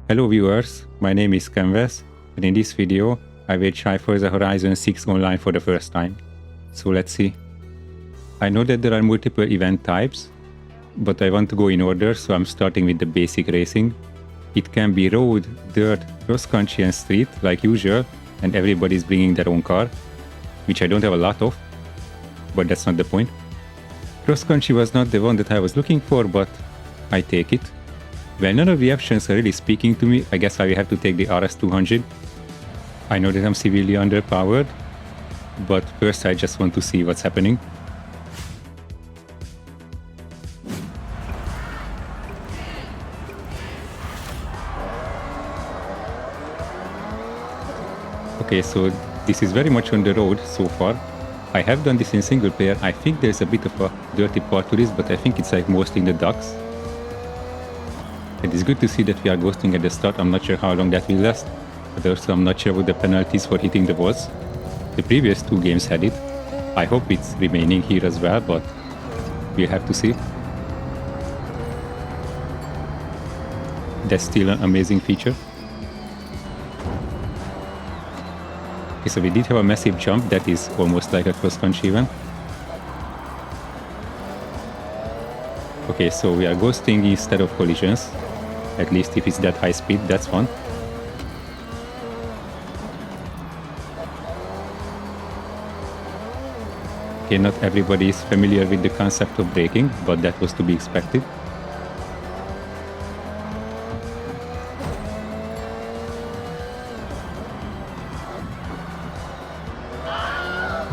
Hello viewers, my name is Canvas, and in this video I will try Forza Horizon 6 online for the first time. So let's see. I know that there are multiple event types, but I want to go in order, so I'm starting with the basic racing. It can be road, dirt, cross country and street like usual, and everybody's bringing their own car, which I don't have a lot of, but that's not the point. Cross country was not the one that I was looking for, but I take it. Well, none of the options are really speaking to me. I guess I will have to take the RS200. I know that I'm severely underpowered, but first I just want to see what's happening. Okay, so this is very much on the road so far. I have done this in single player. I think there's a bit of a dirty part to this, but I think it's like mostly in the docks. It is good to see that we are ghosting at the start. I'm not sure how long that will last, but also I'm not sure about the penalties for hitting the walls. The previous two games had it. I hope it's remaining here as well, but we'll have to see. That's still an amazing feature. Okay, so we did have a massive jump that is almost like a cross-country event. Okay, so we are ghosting instead of collisions. At least if it's that high speed, that's fun. Okay, not everybody is familiar with the concept of braking, but that was to be expected.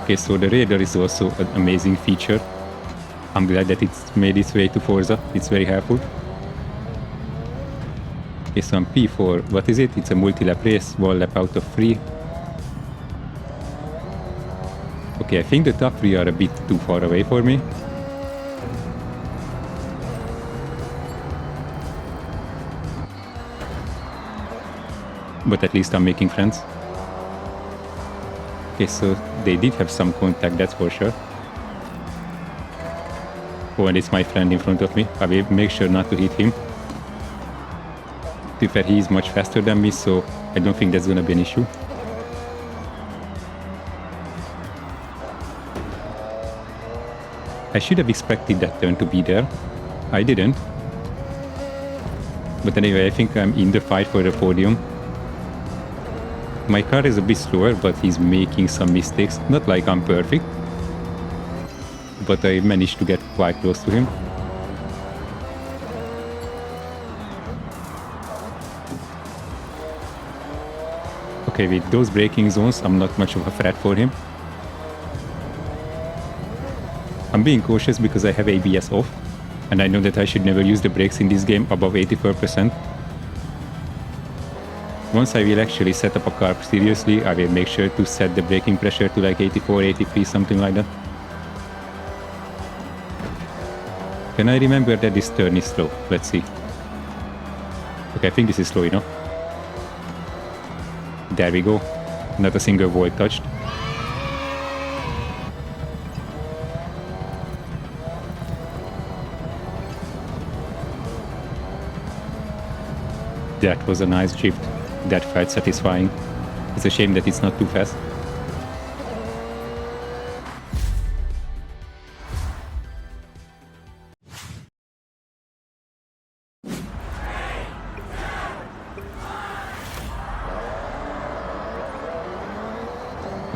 Okay, so the radar is also an amazing feature. I'm glad that it's made its way to Forza. It's very helpful. Okay, so I'm P4. What is it? It's a multi-lap race, 1 lap out of 3. Okay, I think the top 3 are a bit too far away for me. But at least I'm making friends. Okay, so they did have some contact, that's for sure. Oh, and it's my friend in front of me. I will make sure not to hit him. To be fair, he is much faster than me, so I don't think that's gonna be an issue. I should have expected that turn to be there. I didn't. But anyway, I think I'm in the fight for the podium. My car is a bit slower, but he's making some mistakes. Not like I'm perfect, but I managed to get quite close to him. Okay, with those braking zones, I'm not much of a threat for him. I'm being cautious because I have ABS off, and I know that I should never use the brakes in this game above 84%. Once I will actually set up a car seriously, I will make sure to set the braking pressure to like 84, 83, something like that. Can I remember that this turn is slow? Let's see. Okay, I think this is slow enough. There we go. Not a single wall touched. That was a nice drift. That felt satisfying. It's a shame that it's not too fast.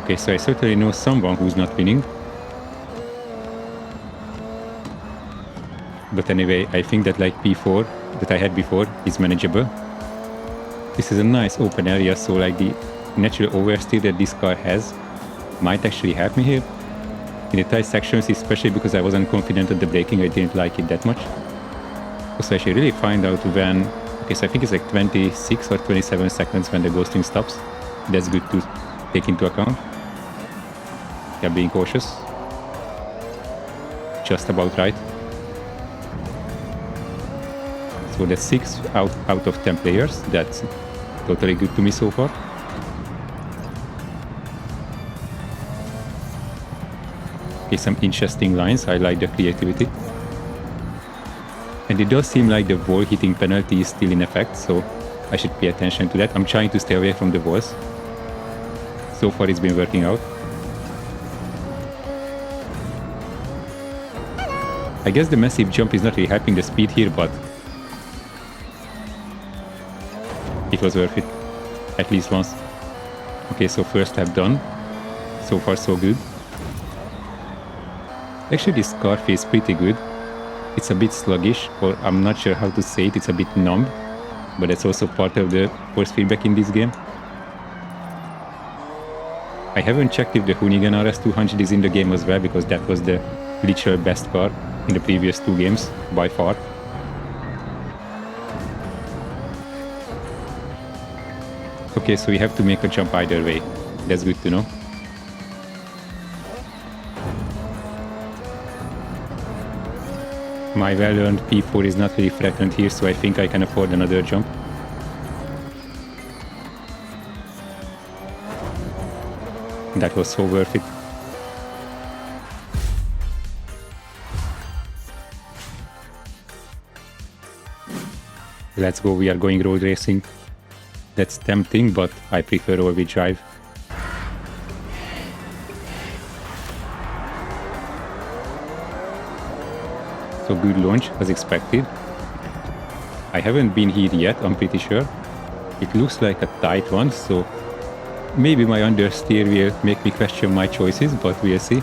Okay, so I certainly know someone who's not winning. But anyway, I think that like P4 that I had before is manageable. This is a nice open area, so like the natural oversteer that this car has might actually help me here. In the tight sections, especially because I wasn't confident at the braking, I didn't like it that much. So I should really find out when... Okay, so I think it's like 26 or 27 seconds when the ghosting stops. That's good to take into account. Yeah, being cautious. Just about right. So that's 6 out of 10 players. That's totally good to me so far. Okay, some interesting lines. I like the creativity. And it does seem like the wall hitting penalty is still in effect, so I should pay attention to that. I'm trying to stay away from the walls. So far it's been working out. I guess the massive jump is not really helping the speed here, but it was worth it. At least once. Okay, so first step done. So far so good. Actually this car feels pretty good. It's a bit sluggish, or I'm not sure how to say it, it's a bit numb. But that's also part of the force feedback in this game. I haven't checked if the Hoonigan RS200 is in the game as well, because that was the literal best car in the previous 2 games, by far. Okay, so we have to make a jump either way. That's good to know. My well-earned P4 is not really threatened here, so I think I can afford another jump. That was so worth it. Let's go, we are going road racing. That's tempting, but I prefer all-wheel drive. So good launch, as expected. I haven't been here yet, I'm pretty sure. It looks like a tight one, so maybe my understeer will make me question my choices, but we'll see.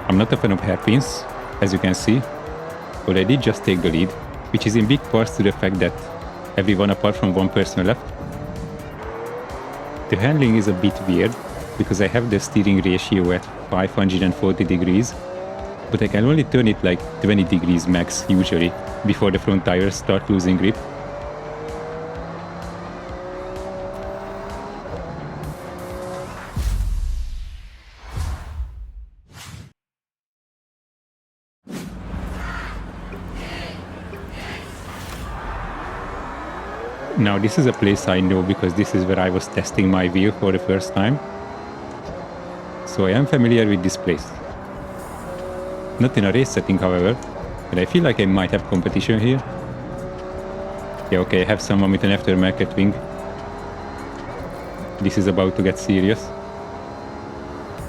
I'm not a fan of hairpins, as you can see. But I did just take the lead, which is in big parts to the fact that everyone apart from one person left. The handling is a bit weird, because I have the steering ratio at 540 degrees. But I can only turn it like 20 degrees max usually, before the front tires start losing grip. Now this is a place I know because this is where I was testing my wheel for the first time. So I am familiar with this place. Not in a race setting, however, but I feel like I might have competition here. Yeah, okay, I have someone with an aftermarket wing. This is about to get serious.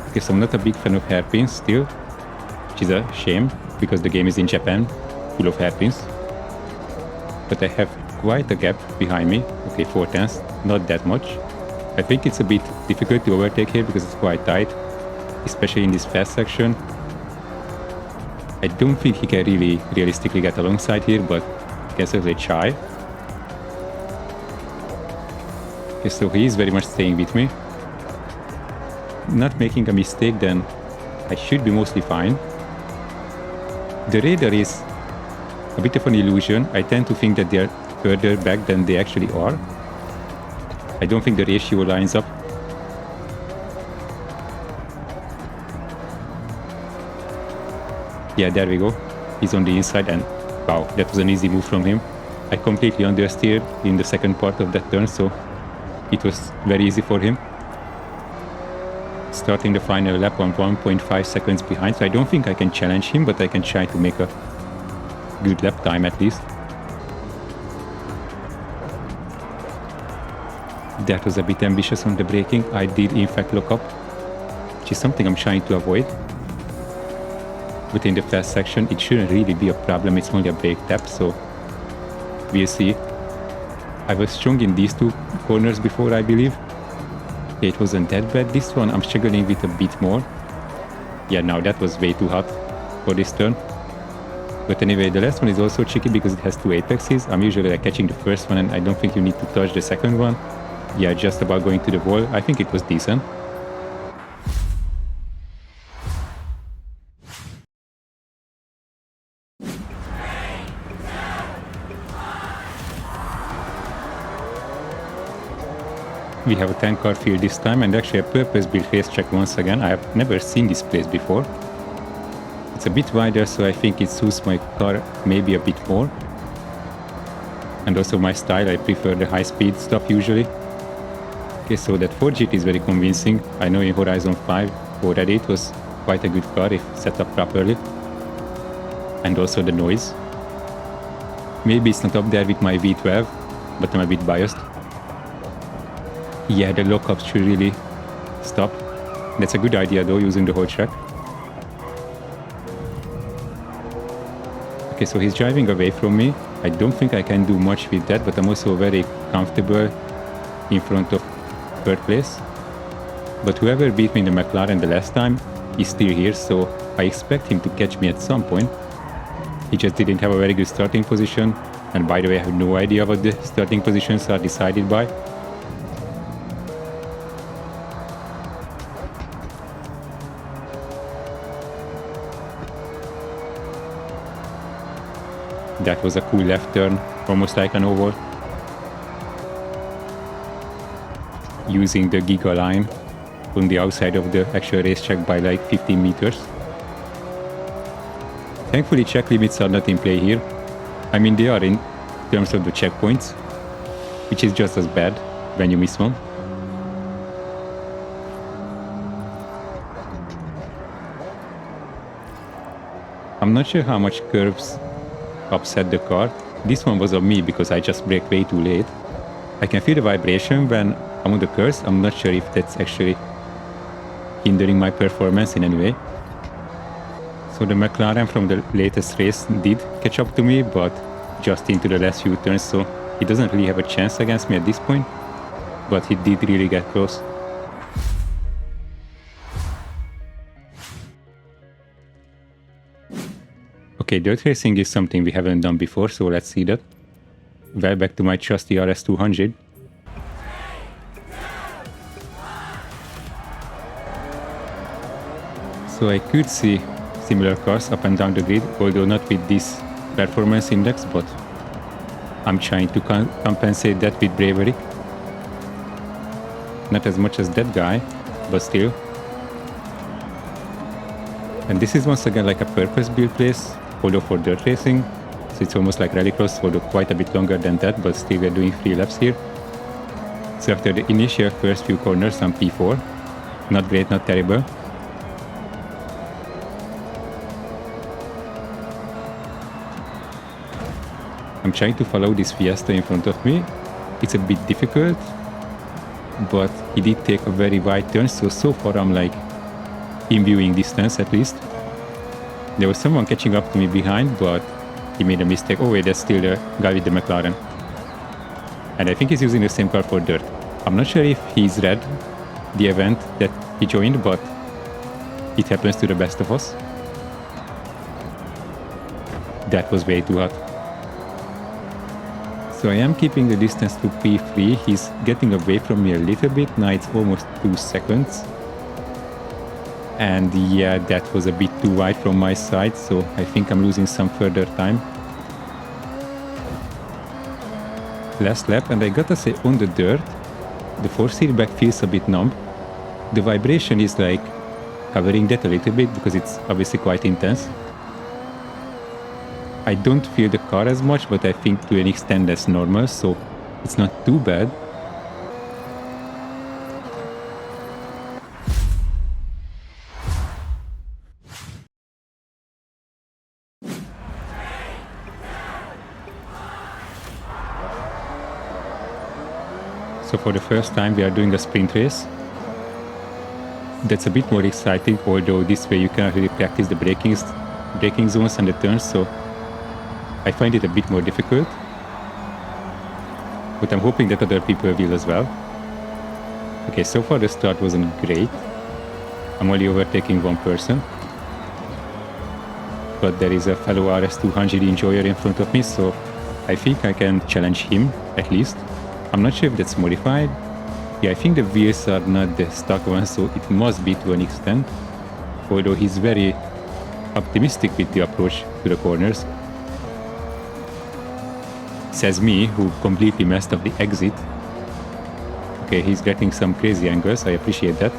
Okay, so I'm not a big fan of hairpins still, which is a shame, because the game is in Japan, full of hairpins. But I have quite a gap behind me. Okay, 4/10, not that much. I think it's a bit difficult to overtake here because it's quite tight, especially in this fast section. I don't think he can really realistically get alongside here, but he can certainly try. Okay, so he is very much staying with me. Not making a mistake, then I should be mostly fine. The radar is a bit of an illusion. I tend to think that they are further back than they actually are. I don't think the ratio lines up. Yeah, there we go. He's on the inside, and wow, that was an easy move from him. I completely understeered in the second part of that turn, so it was very easy for him. Starting the final lap on 1.5 seconds behind, so I don't think I can challenge him, but I can try to make a good lap time at least. That was a bit ambitious on the braking. I did in fact lock up, which is something I'm trying to avoid. But in the fast section, it shouldn't really be a problem. It's only a brake tap, so we'll see. I was strong in these 2 corners before, I believe. It wasn't that bad. This one I'm struggling with a bit more. Yeah, now that was way too hot for this turn. But anyway, the last one is also tricky because it has 2 apexes. I'm usually like catching the first one, and I don't think you need to touch the second one. Yeah, just about going to the wall. I think it was decent. We have a 10-car field this time, and actually a purpose-built racetrack once again. I have never seen this place before. It's a bit wider, so I think it suits my car maybe a bit more. And also my style, I prefer the high-speed stuff usually. Okay, so that Ford GT is very convincing. I know in Horizon 5 already it was quite a good car if set up properly. And also the noise. Maybe it's not up there with my V12, but I'm a bit biased. Yeah, the lockup should really stop. That's a good idea though, using the whole track. Okay, so he's driving away from me. I don't think I can do much with that, but I'm also very comfortable in front of third place. But whoever beat me in the McLaren the last time is still here, so I expect him to catch me at some point. He just didn't have a very good starting position, and by the way, I have no idea what the starting positions are decided by. That was a cool left turn, almost like an oval. Using the Giga line on the outside of the actual racetrack by like 15 meters. Thankfully, check limits are not in play here. I mean, they are in terms of the checkpoints, which is just as bad when you miss one. I'm not sure how much curves upset the car. This one was on me because I just braked way too late. I can feel the vibration when I'm on the curves. I'm not sure if that's actually hindering my performance in any way. So the McLaren from the latest race did catch up to me, but just into the last few turns, so he doesn't really have a chance against me at this point, but he did really get close. Okay, dirt racing is something we haven't done before, so let's see that. Well, back to my trusty RS200. So I could see similar cars up and down the grid, although not with this performance index, but I'm trying to compensate that with bravery. Not as much as that guy, but still. And this is once again like a purpose-built place, although for dirt racing. So it's almost like rallycross, although quite a bit longer than that, but still we're doing 3 laps here. So after the initial first few corners, I'm P4. Not great, not terrible. I'm trying to follow this Fiesta in front of me. It's a bit difficult, but he did take a very wide turn, so far I'm like in viewing distance at least. There was someone catching up to me behind, but he made a mistake. Oh wait, that's still the guy with the McLaren. And I think he's using the same car for dirt. I'm not sure if he's read the event that he joined, but it happens to the best of us. That was way too hot. So I am keeping the distance to P3. He's getting away from me a little bit. Now it's almost 2 seconds. And yeah, that was a bit too wide from my side, so I think I'm losing some further time. Last lap, and I gotta say, on the dirt, the force feedback feels a bit numb. The vibration is like covering that a little bit because it's obviously quite intense. I don't feel the car as much, but I think to an extent that's normal, so it's not too bad. So for the first time we are doing a sprint race. That's a bit more exciting, although this way you cannot really practice the braking zones and the turns, so I find it a bit more difficult, but I'm hoping that other people will as well. Okay, so far the start wasn't great. I'm only overtaking one person, but there is a fellow RS200 enjoyer in front of me, so I think I can challenge him at least. I'm not sure if that's modified. Yeah, I think the wheels are not the stock ones, so it must be to an extent, although he's very optimistic with the approach to the corners. Says me, who completely messed up the exit. Okay, he's getting some crazy angles, I appreciate that.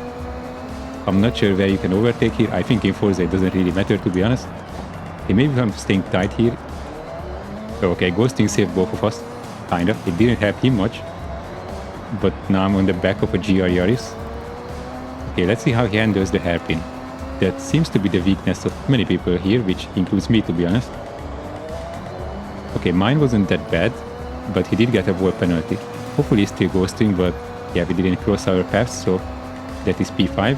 I'm not sure where you can overtake here. I think in Forza it doesn't really matter, to be honest. Okay, maybe I'm staying tight here. Okay, ghosting saved both of us, kinda. It didn't help him much. But now I'm on the back of a GR Yaris. Okay, let's see how he handles the hairpin. That seems to be the weakness of many people here, which includes me, to be honest. Okay, mine wasn't that bad, but he did get a wall penalty. Hopefully he's still ghosting, but yeah, we didn't cross our paths, so that is P5.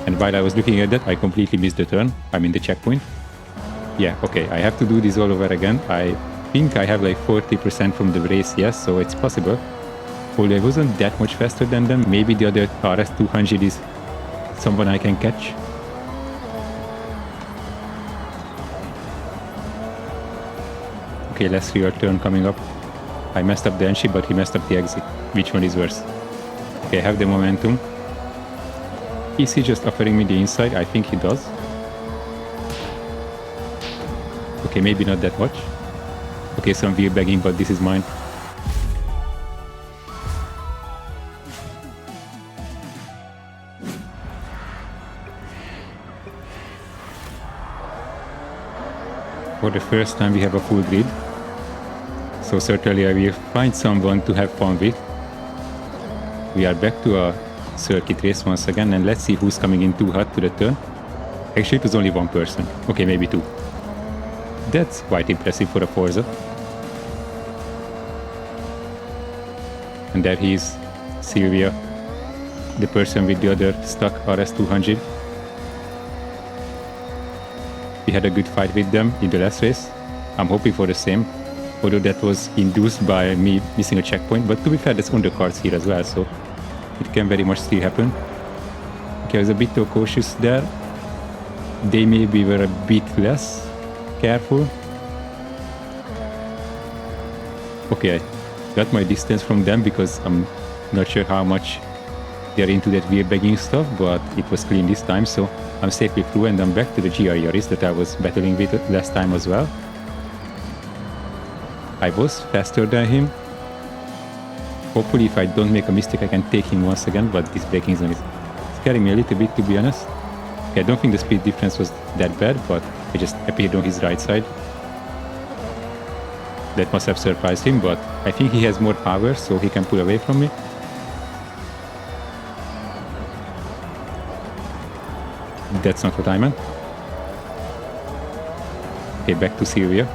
And while I was looking at that, I completely missed the turn. I mean the checkpoint. Yeah, okay, I have to do this all over again. I think I have like 40% from the race, yes, so it's possible. Although I wasn't that much faster than them, maybe the other RS200 is someone I can catch. Okay, let's see your turn coming up. I messed up the entry, but he messed up the exit. Which one is worse? Okay, I have the momentum. Is he just offering me the inside? I think he does. Okay, maybe not that much. Okay, some wheel bagging, but this is mine. For the first time we have a full grid. So certainly I will find someone to have fun with. We are back to a circuit race once again, and let's see who's coming in too hot to the turn. Actually it was only one person. Okay, maybe two. That's quite impressive for a Forza. And there he is, Sylvia, the person with the other stuck RS200. We had a good fight with them in the last race. I'm hoping for the same, although that was induced by me missing a checkpoint, but to be fair, that's on the cards here as well, so it can very much still happen. Okay, I was a bit too cautious there. They maybe were a bit less careful. Okay, I got my distance from them because I'm not sure how much they're into that wheel bagging stuff, but it was clean this time, so I'm safely through, and I'm back to the GR Yaris that I was battling with last time as well. I was faster than him. Hopefully if I don't make a mistake I can take him once again, but this braking zone is scaring me a little bit, to be honest. Okay, I don't think the speed difference was that bad, but I just appeared on his right side. That must have surprised him, but I think he has more power, so he can pull away from me. That's not what I meant. Okay, back to Sylvia.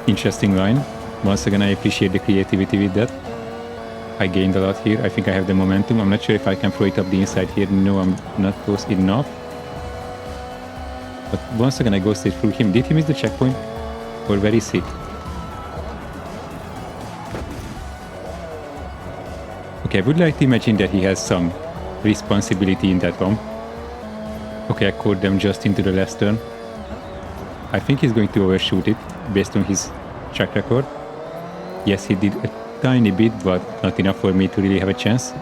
Interesting line. Once again, I appreciate the creativity with that. I gained a lot here. I think I have the momentum. I'm not sure if I can throw it up the inside here. No, I'm not close enough. But once again, I go straight through him. Did he miss the checkpoint? Or where is he? Okay, I would like to imagine that he has some responsibility in that one. Okay, I caught them just into the last turn. I think he's going to overshoot it based on his track record. Yes, he did a tiny bit, but not enough for me to really have a chance.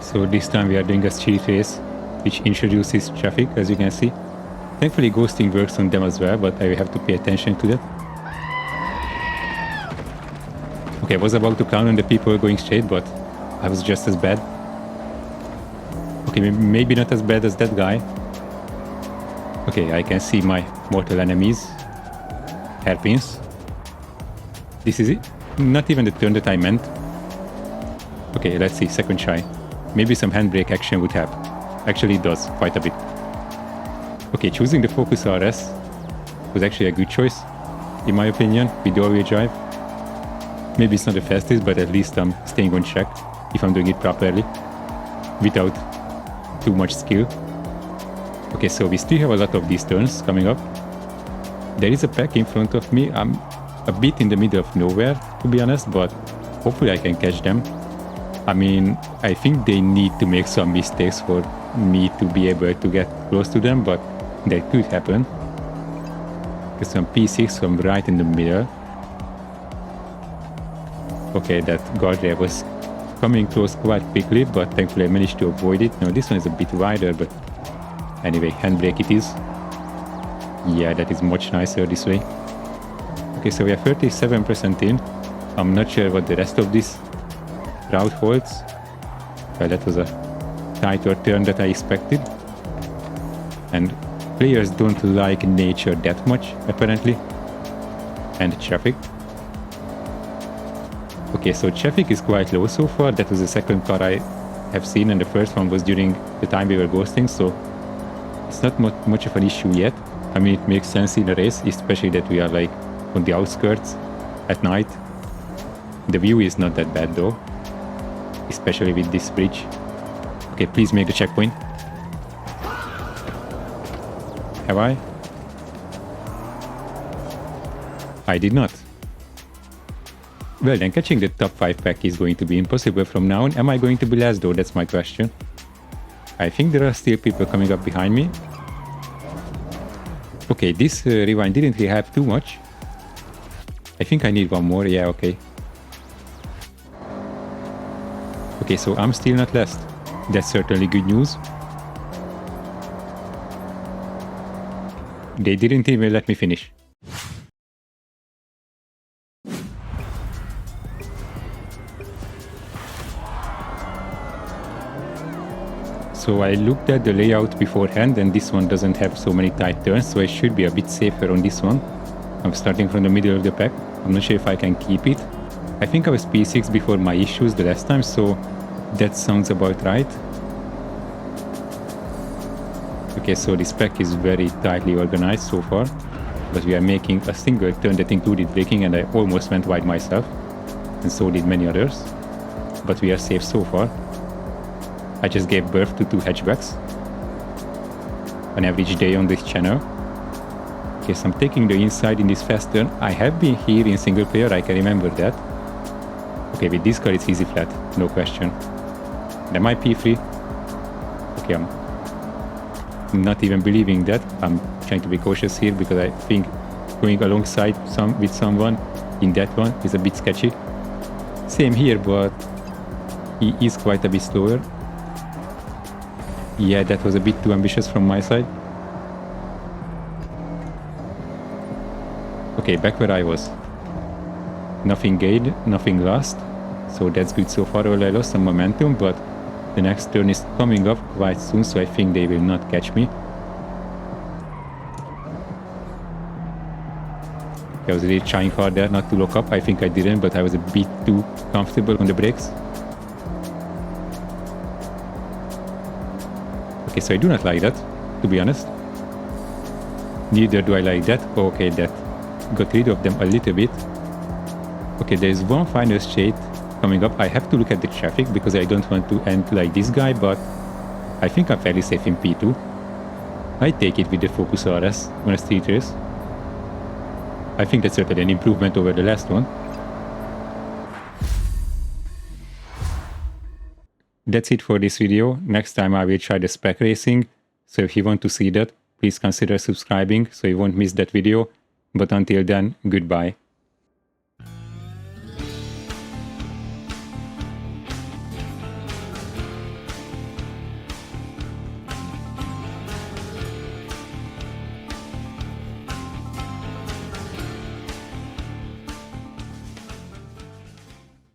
So this time we are doing a street race, which introduces traffic, as you can see. Thankfully ghosting works on them as well, but I will have to pay attention to that. Okay, I was about to count on the people going straight, but I was just as bad. Okay, maybe not as bad as that guy. Okay, I can see my mortal enemies. Hairpins. This is it. Not even the turn that I meant. Okay, let's see, second try. Maybe some handbrake action would help. Actually it does, quite a bit. Okay, choosing the Focus RS was actually a good choice, in my opinion, with the all-wheel drive. Maybe it's not the fastest, but at least I'm staying on track if I'm doing it properly, without too much skill. Okay, so we still have a lot of these turns coming up. There is a pack in front of me. I'm a bit in the middle of nowhere, to be honest, but hopefully I can catch them. I mean, I think they need to make some mistakes for me to be able to get close to them, but that could happen. There's some P6 from right in the middle. Okay, that guardrail was coming close quite quickly, but thankfully I managed to avoid it. No, this one is a bit wider, but anyway, handbrake it is. Yeah, that is much nicer this way. Okay, so we are 37% in. I'm not sure what the rest of this route holds. Well, that was a tighter turn that I expected. And players don't like nature that much, apparently. and traffic. Okay, so traffic is quite low so far. That was the second car I have seen, and the first one was during the time we were ghosting, so it's not much of an issue yet. I mean, it makes sense in a race, especially that we are like on the outskirts at night. The view is not that bad though, especially with this bridge. Okay, please make the checkpoint. Have I? I did not. Well then, catching the top 5 pack is going to be impossible from now on. Am I going to be last though? That's my question. I think there are still people coming up behind me. Okay, this rewind didn't really help too much. I think I need one more. Yeah, okay. Okay, so I'm still not last. That's certainly good news. They didn't even let me finish. So I looked at the layout beforehand, and this one doesn't have so many tight turns, so I should be a bit safer on this one. I'm starting from the middle of the pack. I'm not sure if I can keep it. I think I was P6 before my issues the last time, so that sounds about right. Okay, so this pack is very tightly organized so far, but we are making a single turn that included braking, and I almost went wide myself, and so did many others. But we are safe so far. I just gave birth to 2 hatchbacks. An average day on this channel. Okay, so I'm taking the inside in this fast turn. I have been here in single player, I can remember that. Okay, with this car it's easy flat, no question. Am I P3? Okay, I'm not even believing that. I'm trying to be cautious here because I think going alongside with someone in that one is a bit sketchy. Same here, but he is quite a bit slower. Yeah, that was a bit too ambitious from my side. Okay, back where I was. Nothing gained, nothing lost. So that's good so far. Well, I lost some momentum, but the next turn is coming up quite soon, so I think they will not catch me. I was really trying hard there not to lock up. I think I didn't, but I was a bit too comfortable on the brakes. Okay, so I do not like that, to be honest. Neither do I like that. Okay, that got rid of them a little bit. Okay, there's one final straight coming up. I have to look at the traffic because I don't want to end like this guy, but I think I'm fairly safe in P2. I take it with the Focus RS on a street race. I think that's certainly an improvement over the last one. That's it for this video. Next time I will try the spec racing, so if you want to see that, please consider subscribing so you won't miss that video. But until then, goodbye.